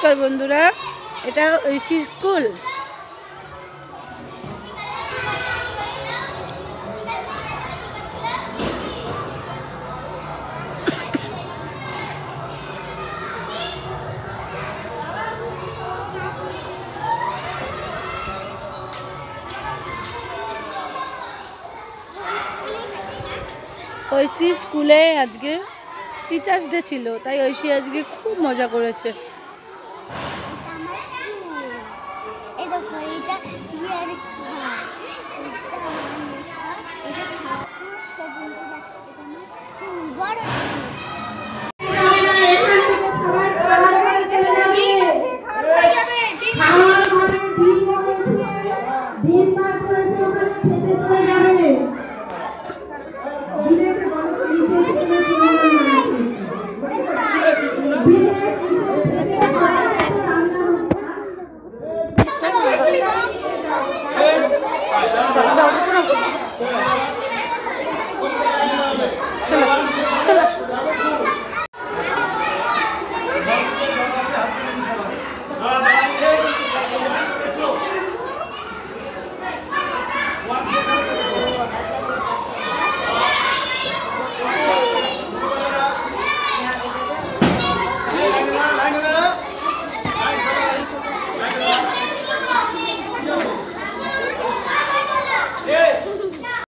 নমস্কার বন্ধুরা, এটা ঐশী স্কুল। ঐশী স্কুলে আজকে টিচার্স ডে ছিল, তাই ঐশী আজকে খুব মজা করেছে।